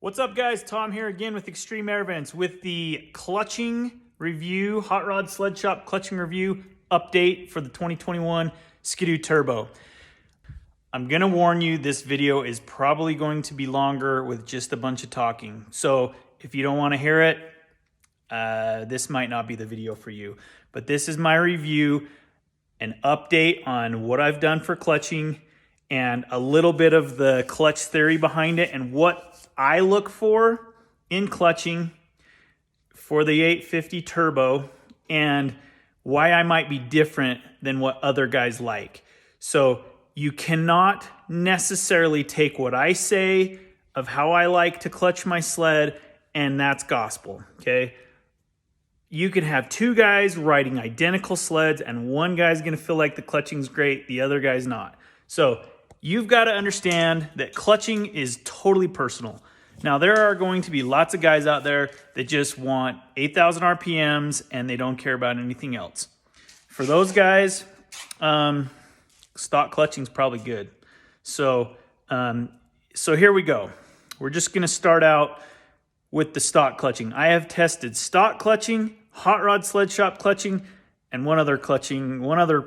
What's up, guys? Tom here again with Extreme Air Vents with the clutching review, Hot Rod Sled Shop clutching review update for the 2021 Ski-Doo Turbo. I'm gonna warn you, this video is probably going to be longer with just a bunch of talking. So if you don't wanna hear it, this might not be the video for you. But this is my review, an update on what I've done for clutching, and a little bit of the clutch theory behind it and what I look for in clutching for the 850 Turbo and why I might be different than what other guys like. So you cannot necessarily take what I say of how I like to clutch my sled and that's gospel, okay? You can have two guys riding identical sleds and one guy's gonna feel like the clutching's great, the other guy's not. So you've got to understand that clutching is totally personal. Now, there are going to be lots of guys out there that just want 8,000 RPMs and they don't care about anything else. For those guys, stock clutching is probably good. So here we go. We're just going to start out with the stock clutching. I have tested stock clutching, Hot Rod Sled Shop clutching, and one other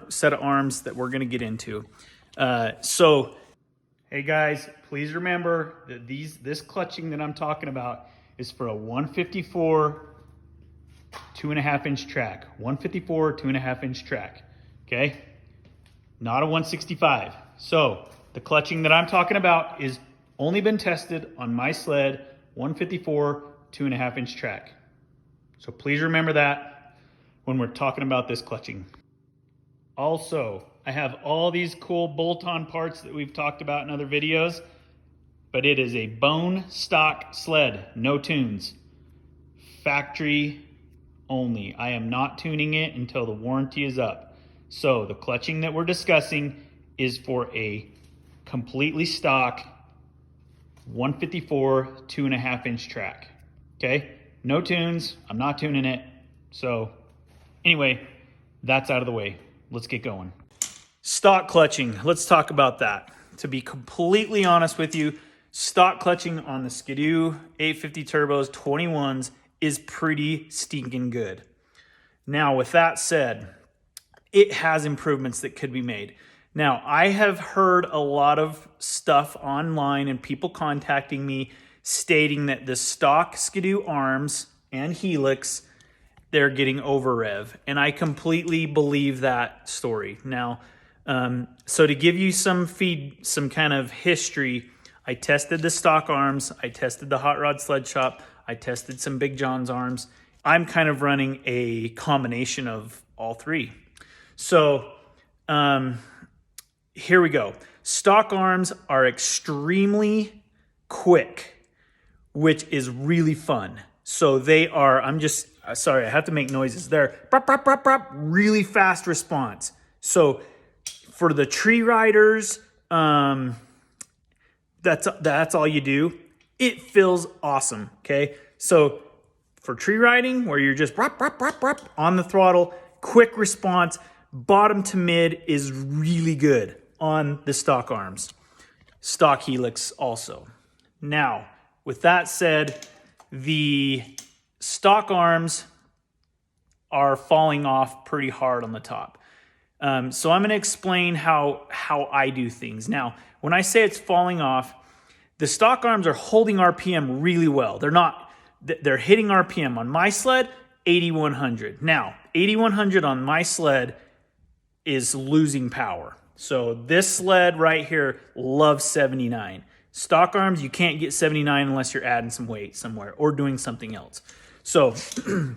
set of arms that we're going to get into. Hey guys, please remember that this clutching that I'm talking about is for a 154 2.5 inch track. 154 2.5 inch track, okay? Not a 165. So the clutching that I'm talking about is only been tested on my sled, 154 2.5 inch track. So please remember that when we're talking about this clutching. Also, I have all these cool bolt-on parts that we've talked about in other videos, but it is a bone stock sled, no tunes, factory only. I am not tuning it until the warranty is up. So the clutching that we're discussing is for a completely stock 154 2.5 inch track, okay? No tunes, I'm not tuning it. So anyway, that's out of the way. Let's get going. Stock clutching, let's talk about that. To be completely honest with you, stock clutching on the Ski-Doo 850 Turbos 21s is pretty stinking good. Now, with that said, it has improvements that could be made. Now, I have heard a lot of stuff online and people contacting me stating that the stock Ski-Doo arms and Helix, they're getting over rev. And I completely believe that story. Now, so to give you some kind of history, I tested the stock arms, I tested the Hot Rod Sled Shop, I tested some Big John's arms. I'm kind of running a combination of all three. So here we go. Stock arms are extremely quick, which is really fun. So they are, sorry, I have to make noises. They're really fast response. So for the tree riders, that's all you do. It feels awesome, okay? So for tree riding, where you're just on the throttle, quick response, bottom to mid is really good on the stock arms. Stock Helix also. Now, with that said, the stock arms are falling off pretty hard on the top. So I'm going to explain how I do things. Now, when I say it's falling off, the stock arms are holding RPM really well. They're hitting RPM. On my sled, 8,100. Now, 8,100 on my sled is losing power. So this sled right here loves 79. Stock arms, you can't get 79 unless you're adding some weight somewhere or doing something else. So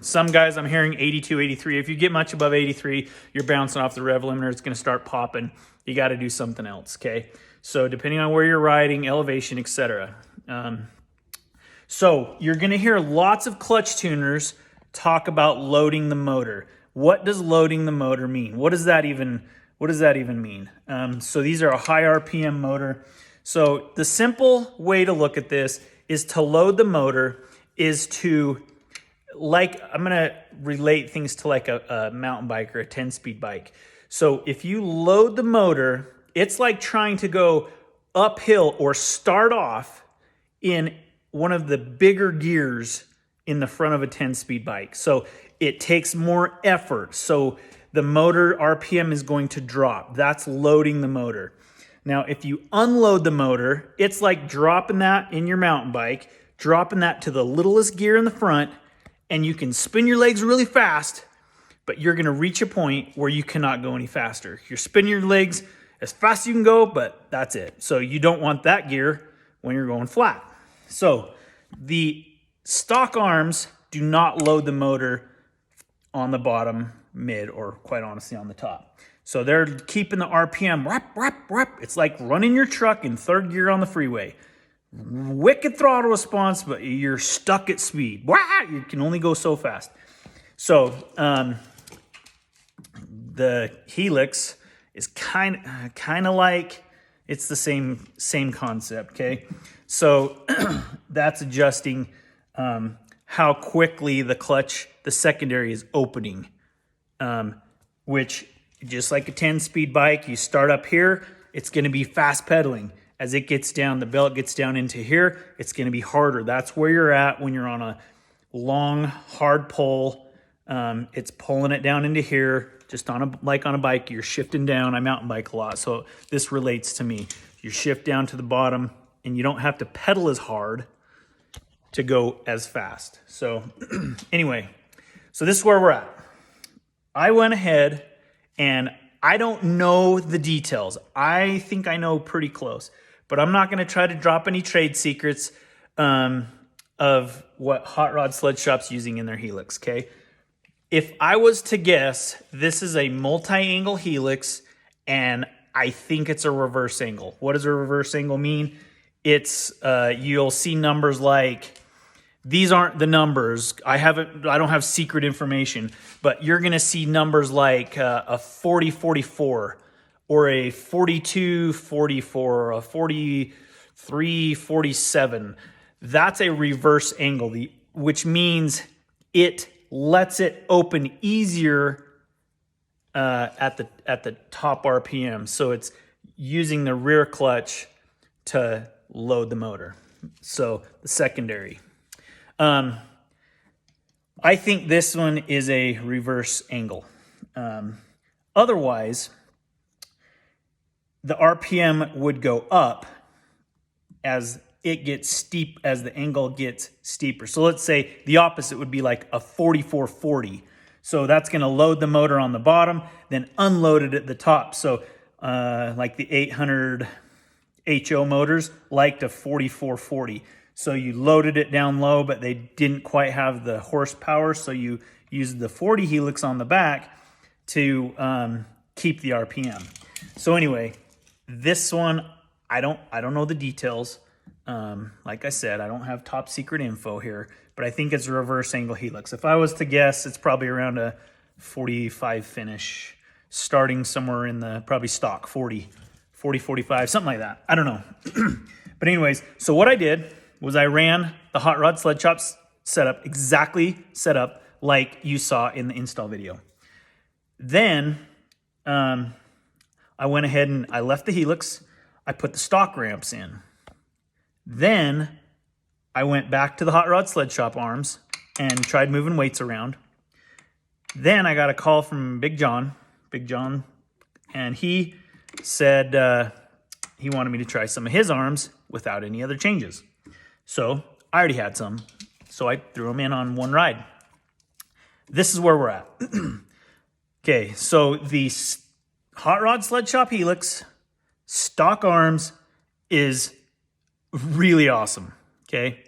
some guys I'm hearing 82, 83. If you get much above 83, you're bouncing off the rev limiter. It's going to start popping. You got to do something else, okay? So depending on where you're riding, elevation, etc. So you're going to hear lots of clutch tuners talk about loading the motor. What does loading the motor mean? What does that even mean? So these are a high RPM motor. So the simple way to look at this is to load the motor is to, I'm going to relate things to like a mountain bike or a 10-speed bike. So if you load the motor, it's like trying to go uphill or start off in one of the bigger gears in the front of a 10-speed bike. So it takes more effort. So the motor RPM is going to drop. That's loading the motor. Now, if you unload the motor, it's like dropping that in your mountain bike, dropping that to the littlest gear in the front, and you can spin your legs really fast, but you're gonna reach a point where you cannot go any faster. You're spinning your legs as fast as you can go, but that's it. So you don't want that gear when you're going flat. So the stock arms do not load the motor on the bottom, mid, or quite honestly on the top. So they're keeping the RPM, rap, rap, rap. It's like running your truck in third gear on the freeway. Wicked throttle response, but you're stuck at speed. Wah! You can only go so fast. So the Helix is kind of like, it's the same concept, okay? So that's adjusting how quickly the clutch, the secondary is opening, which just like a 10-speed bike, you start up here, it's gonna be fast pedaling. As it gets down, the belt gets down into here, it's gonna be harder. That's where you're at when you're on a long, hard pull. It's pulling it down into here. Just on a bike, you're shifting down. I mountain bike a lot, so this relates to me. You shift down to the bottom, and you don't have to pedal as hard to go as fast. So anyway, so this is where we're at. I went ahead, and I don't know the details. I think I know pretty close, but I'm not going to try to drop any trade secrets of what Hot Rod Sled Shop's using in their Helix, okay? If I was to guess, this is a multi-angle Helix, and I think it's a reverse angle. What does a reverse angle mean? It's, you'll see numbers like, these aren't the numbers. I don't have secret information, but you're gonna see numbers like a 40-44 or a 42-44 or a 43-47. That's a reverse angle, which means it lets it open easier at the top RPM. So it's using the rear clutch to load the motor. So the secondary. I think this one is a reverse angle. Otherwise, the RPM would go up as it gets steep, as the angle gets steeper. So let's say the opposite would be like a 44-40. So that's going to load the motor on the bottom, then unload it at the top. So like the 800 HO motors liked a 44-40. So you loaded it down low, but they didn't quite have the horsepower. So you used the 40 Helix on the back to keep the RPM. So anyway, this one, I don't know the details. Like I said, I don't have top secret info here, but I think it's a reverse angle Helix. If I was to guess, it's probably around a 45 finish, starting somewhere in the probably stock 40, 45, something like that. I don't know. But anyways, so what I did was I ran the Hot Rod Sled Shop setup, exactly set up like you saw in the install video. Then I went ahead and I left the Helix. I put the stock ramps in. Then I went back to the Hot Rod Sled Shop arms and tried moving weights around. Then I got a call from Big John, and he said he wanted me to try some of his arms without any other changes. So I already had some, so I threw them in on one ride. This is where we're at. Okay, so the Hot Rod Sled Shop Helix stock arms is really awesome, okay?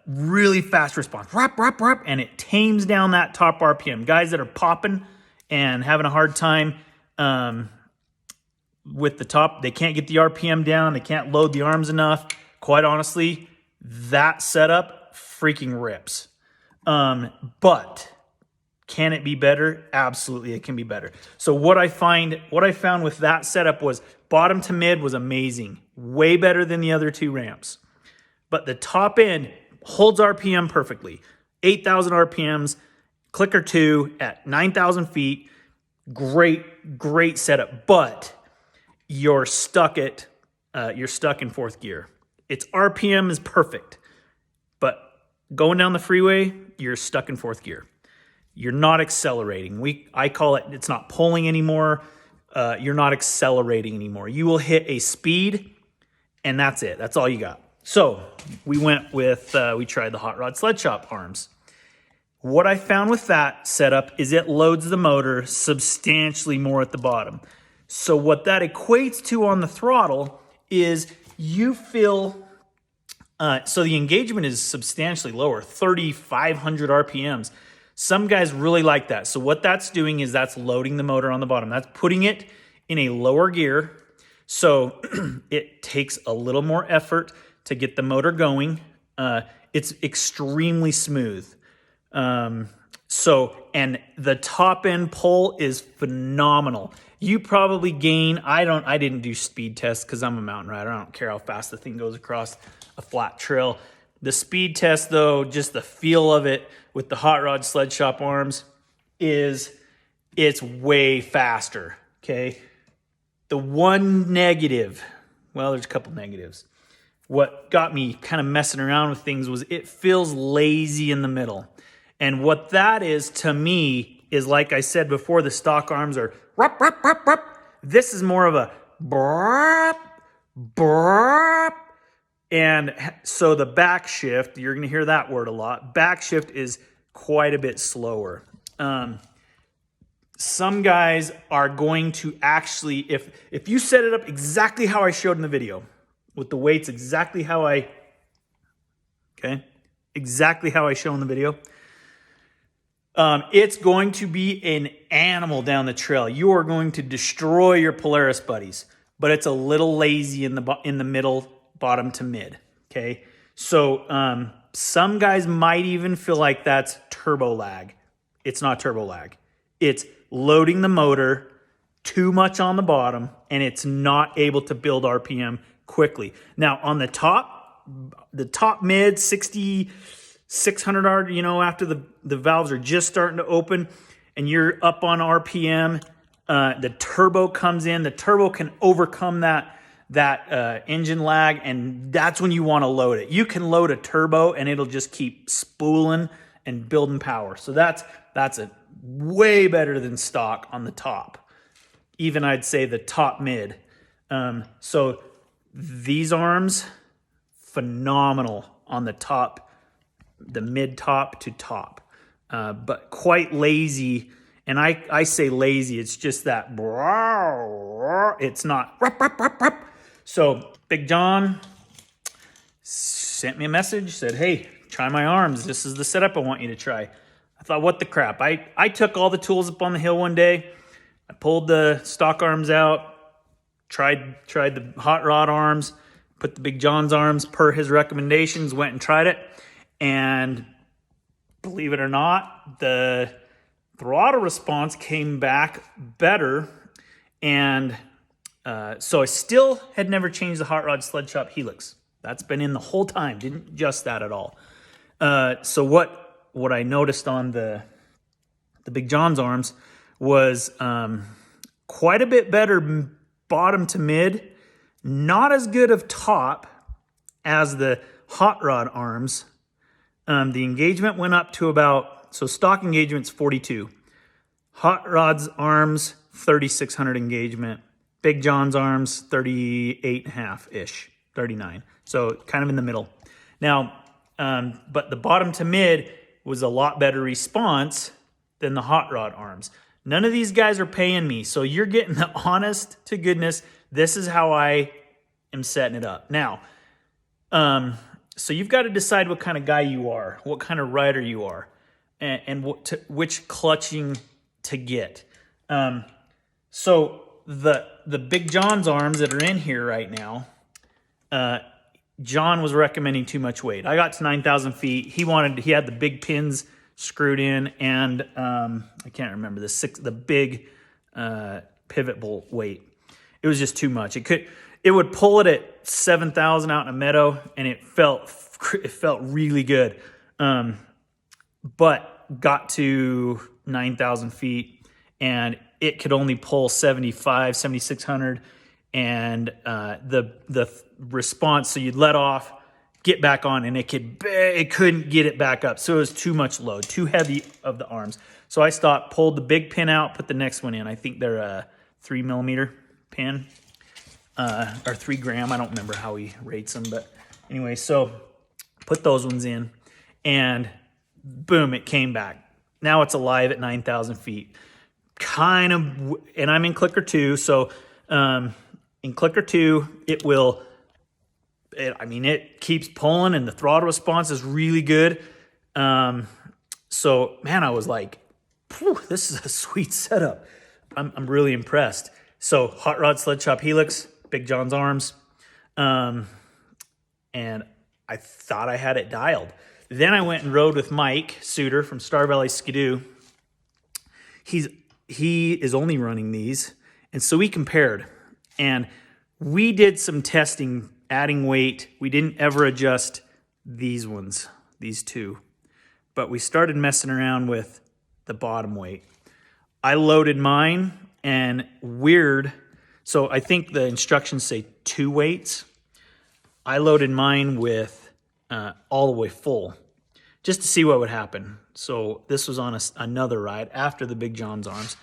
Really fast response, rap, rap, rap, and it tames down that top RPM. Guys that are popping and having a hard time with the top, they can't get the RPM down, they can't load the arms enough. Quite honestly, that setup freaking rips. But can it be better? Absolutely, it can be better. So what I found with that setup was bottom to mid was amazing. Way better than the other two ramps. But the top end holds RPM perfectly. 8,000 RPMs, clicker 2 at 9,000 feet. Great setup. But you're stuck in fourth gear. Its RPM is perfect, but going down the freeway, you're stuck in fourth gear. You're not accelerating. I call it, it's not pulling anymore. You're not accelerating anymore. You will hit a speed, and that's it. That's all you got. So we went with, we tried the Hot Rod Sled Shop arms. What I found with that setup is it loads the motor substantially more at the bottom. So what that equates to on the throttle is you feel, so the engagement is substantially lower, 3,500 RPMs. Some guys really like that. So what that's doing is that's loading the motor on the bottom. That's putting it in a lower gear. So it takes a little more effort to get the motor going. It's extremely smooth. And the top end pull is phenomenal. You probably gain, I didn't do speed tests because I'm a mountain rider. I don't care how fast the thing goes across a flat trail. The speed test though, just the feel of it with the Hot Rod Sled Shop arms it's way faster, okay? The one negative, well, there's a couple negatives. What got me kind of messing around with things was it feels lazy in the middle. And what that is to me is, like I said before, the stock arms are rup, rup, rup, rup. This is more of a brap, brap. And so the back shift, you're going to hear that word a lot. Back shift is quite a bit slower. Some guys are going to actually, if you set it up exactly how I showed in the video, with the weights exactly how I show in the video, it's going to be an animal down the trail. You are going to destroy your Polaris buddies, but it's a little lazy in the middle, bottom to mid. Okay, so some guys might even feel like that's turbo lag. It's not turbo lag. It's loading the motor too much on the bottom, and it's not able to build RPM quickly. Now on the top mid 600 after the valves are just starting to open and you're up on RPM, the turbo comes in. The turbo can overcome that engine lag, and that's when you want to load it. You can load a turbo and it'll just keep spooling and building power. So that's a way better than stock on the top. Even I'd say the top mid. So these arms, phenomenal on the top, the mid top to top, but quite lazy. And I say lazy, it's just that, it's not. So Big John sent me a message, said, hey, try my arms. This is the setup I want you to try. I thought, what the crap? I took all the tools up on the hill one day. I pulled the stock arms out, tried the Hot Rod arms, put the Big John's arms per his recommendations, went and tried it. And believe it or not, the throttle response came back better. And so I still had never changed the Hot Rod Sled Shop Helix. That's been in the whole time. Didn't adjust that at all. So what I noticed on the Big John's arms was quite a bit better bottom to mid. Not as good of top as the Hot Rod arms. The engagement went up to about, so stock engagement's 42. Hot Rod's arms, 3,600 engagement. Big John's arms, 38.5-ish, 39. So kind of in the middle. Now, but the bottom to mid was a lot better response than the Hot Rod arms. None of these guys are paying me, so you're getting the honest to goodness, this is how I am setting it up. Now, so you've got to decide what kind of guy you are, what kind of rider you are, and which clutching to get. So the Big John's arms that are in here right now, John was recommending too much weight. I got to 9,000 feet. He had the big pins screwed in, and I can't remember the big pivot bolt weight. It was just too much. It would pull it at 7,000 out in a meadow, and it felt really good. But got to 9,000 feet, and it could only pull 7,600. and the response, so you'd let off, get back on, and it couldn't get it back up. So it was too much load, too heavy of the arms. So I stopped, pulled the big pin out, put the next one in. I think they're a 3 millimeter pin, or 3 gram. I don't remember how he rates them, but anyway, so put those ones in, and boom, it came back. Now it's alive at 9,000 feet. And I'm in clicker 2, so in clicker 2, it keeps pulling, and the throttle response is really good. So, man, I was like, this is a sweet setup. I'm really impressed. So, Hot Rod Sled Shop Helix, Big John's arms, and I thought I had it dialed. Then I went and rode with Mike Suter from Star Valley Skidoo. He is only running these, and so we compared, and we did some testing, adding weight. We didn't ever adjust these ones, these two, but we started messing around with the bottom weight. I loaded mine, and so I think the instructions say 2 weights. I loaded mine with all the way full, just to see what would happen. So this was on another ride after the Big John's arms.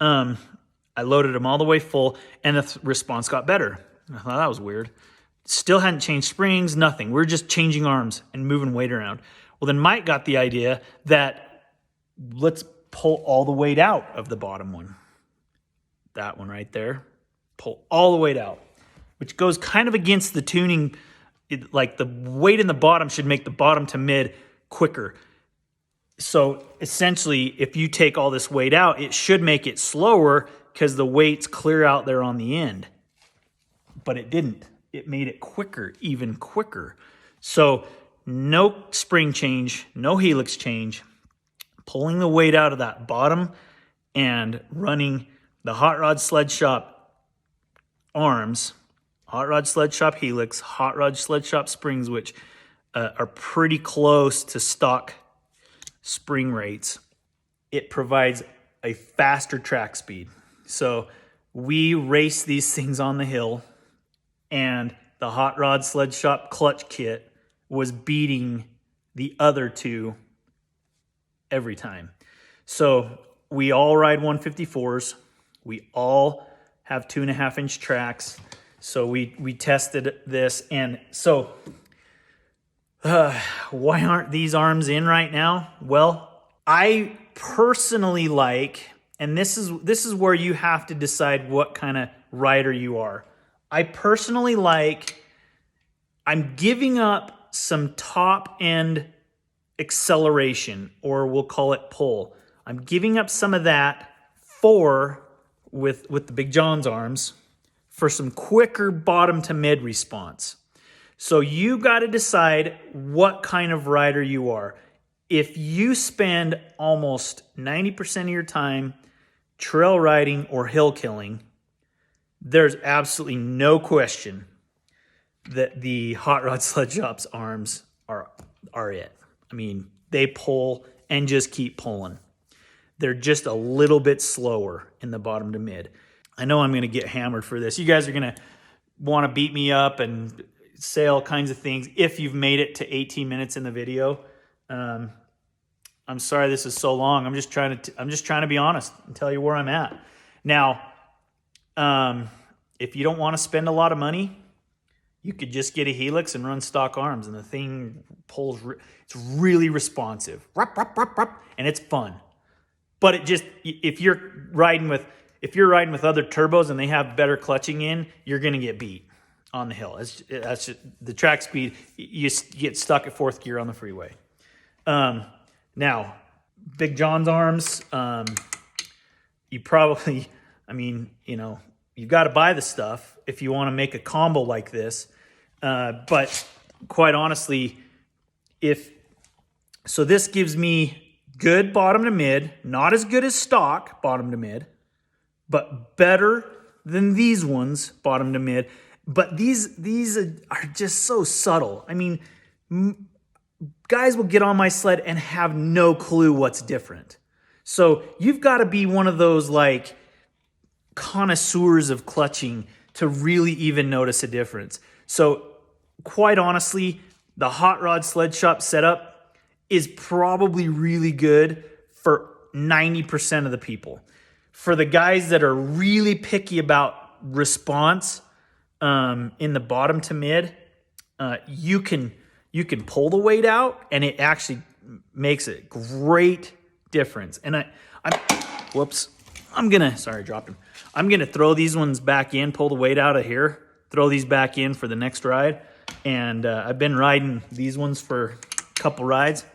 I loaded them all the way full, and the response got better. I thought that was weird. Still hadn't changed springs, nothing. We're just changing arms and moving weight around. Well, then Mike got the idea that let's pull all the weight out of the bottom one. That one right there. Pull all the weight out, which goes kind of against the tuning. Like the weight in the bottom should make the bottom to mid quicker. So essentially, if you take all this weight out, it should make it slower because the weight's clear out there on the end. But it didn't. It made it quicker, even quicker. So no spring change, no helix change, pulling the weight out of that bottom and running the Hot Rod Sled Shop arms, Hot Rod Sled Shop Helix, Hot Rod Sled Shop springs, which are pretty close to stock spring rates. It provides a faster track speed. So we race these things on the hill, and the Hot Rod Sled Shop clutch kit was beating the other two every time. So we all ride 154s. We all have 2.5-inch tracks. So we tested this, and so why aren't these arms in right now? Well, I personally like, and this is where you have to decide what kind of rider you are. I personally like, I'm giving up some top end acceleration, or we'll call it pull. I'm giving up some of that with the Big John's arms for some quicker bottom to mid response. So you got to decide what kind of rider you are. If you spend almost 90% of your time trail riding or hill killing, there's absolutely no question that the Hot Rod Sled Shop's arms are it. I mean, they pull and just keep pulling. They're just a little bit slower in the bottom to mid. I know I'm going to get hammered for this. You guys are going to want to beat me up and say all kinds of things if you've made it to 18 minutes in the video. I'm sorry this is so long. I'm just trying to be honest and tell you where I'm at. Now, if you don't want to spend a lot of money, you could just get a Helix and run stock arms, and the thing pulls. It's really responsive, and it's fun. But it just, if you're riding with other turbos and they have better clutching in, you're going to get beat on the hill. That's just the track speed. You get stuck at 4th gear on the freeway. Now, Big John's arms, you probably, you've got to buy the stuff if you want to make a combo like this. But quite honestly, this gives me good bottom to mid, not as good as stock bottom to mid, but better than these ones bottom to mid. But these are just so subtle. I mean, guys will get on my sled and have no clue what's different. So you've got to be one of those like connoisseurs of clutching to really even notice a difference. So quite honestly, the Hot Rod Sled Shop setup is probably really good for 90% of the people. For the guys that are really picky about response in the bottom to mid, you can pull the weight out, and it actually makes a great difference. And I'm gonna throw these ones back in, pull the weight out of here, throw these back in for the next ride. And I've been riding these ones for a couple rides,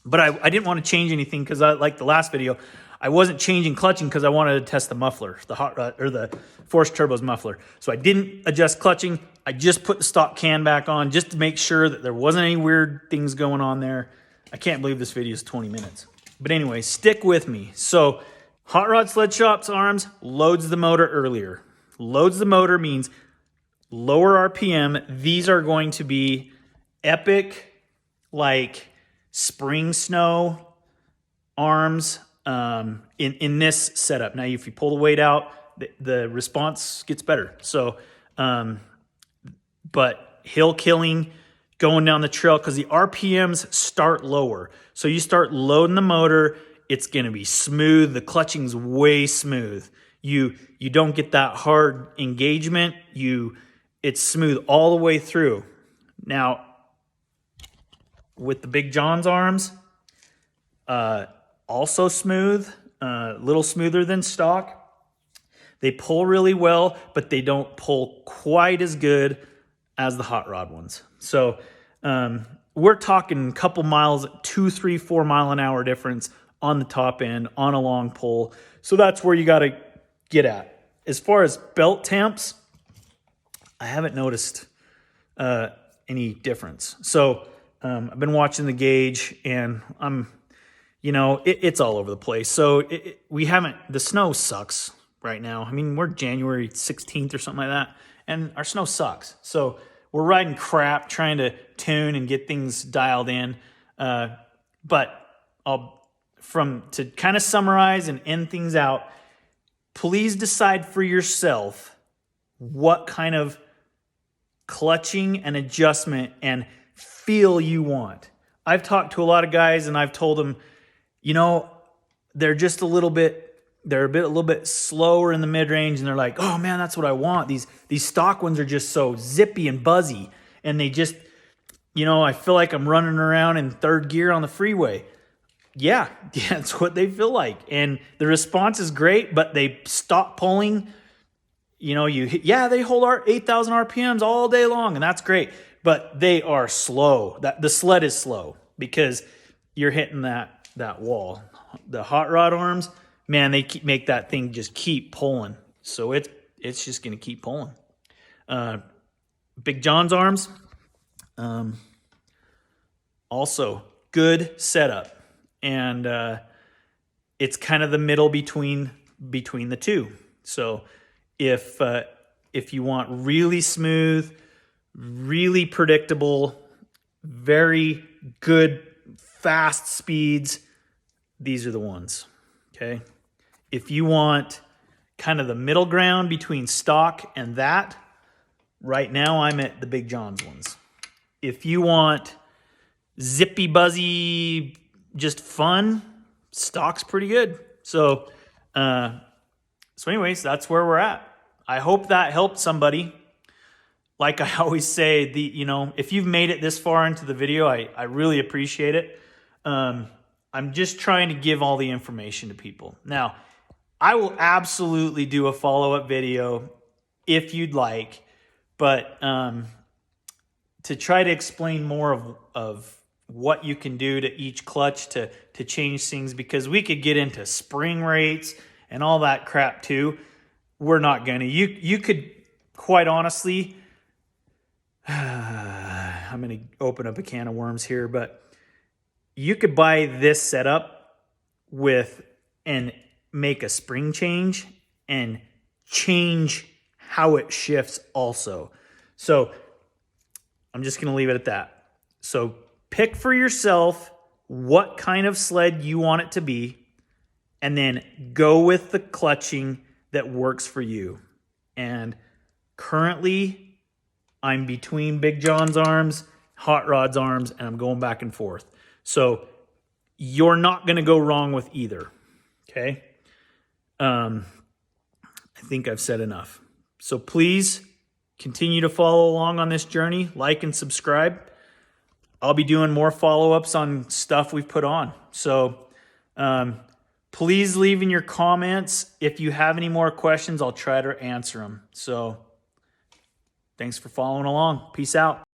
but I didn't want to change anything because like the last video, I wasn't changing clutching because I wanted to test the muffler, the Hot Rod or the Force Turbo's muffler. So I didn't adjust clutching. I just put the stock can back on just to make sure that there wasn't any weird things going on there. I can't believe this video is 20 minutes. But anyway, stick with me. So Hot Rod Sled Shop's arms loads the motor earlier. Loads the motor means lower RPM. These are going to be epic, like spring snow arms in this setup. Now, if you pull the weight out, the response gets better. So, but hill killing, going down the trail, because the RPMs start lower. So you start loading the motor, it's going to be smooth. The clutching's way smooth. You don't get that hard engagement. It's smooth all the way through. Now, with the Big John's arms, also smooth, a little smoother than stock. They pull really well, but they don't pull quite as good as the Hot Rod ones. So we're talking a couple miles, 2, 3, 4 mile an hour difference on the top end on a long pull. So that's where you got to get at. As far as belt temps, I haven't noticed any difference. So I've been watching the gauge, and it's all over the place. So the snow sucks right now. I mean, we're January 16th or something like that, and our snow sucks. So we're riding crap, trying to tune and get things dialed in. But to kind of summarize and end things out, please decide for yourself what kind of clutching and adjustment and feel you want. I've talked to a lot of guys, and I've told them, they're just a little bit slower in the mid-range, and they're like, oh man, that's what I want. These stock ones are just so zippy and buzzy, and they just, I feel like I'm running around in third gear on the freeway. Yeah, that's what they feel like. And the response is great, but they stop pulling. They hold our 8,000 RPMs all day long, and that's great. But they are slow. The sled is slow because you're hitting that wall. The Hot Rod arms, man, they make that thing just keep pulling. So it's just going to keep pulling. Big John's arms, also good setup. And it's kind of the middle between the two. So if you want really smooth, really predictable, very good, fast speeds, these are the ones, okay? If you want kind of the middle ground between stock and that, right now I'm at the Big John's ones. If you want zippy, buzzy, just fun, stock's pretty good. So anyways, that's where we're at. I hope that helped somebody. Like I always say, if you've made it this far into the video, I really appreciate it. I'm just trying to give all the information to people. Now, I will absolutely do a follow-up video if you'd like, but to try to explain more of what you can do to each clutch to change things, because we could get into spring rates and all that crap too. We're not going to. You could, quite honestly, I'm going to open up a can of worms here, but you could buy this setup and make a spring change and change how it shifts also. So I'm just going to leave it at that. So pick for yourself what kind of sled you want it to be, and then go with the clutching that works for you. And Currently, I'm between Big John's arms, Hot Rod's arms, and I'm going back and forth. So you're not going to go wrong with either. Okay? I think I've said enough. So please continue to follow along on this journey. Like and subscribe. I'll be doing more follow-ups on stuff we've put on. So please leave in your comments. If you have any more questions, I'll try to answer them. So thanks for following along. Peace out.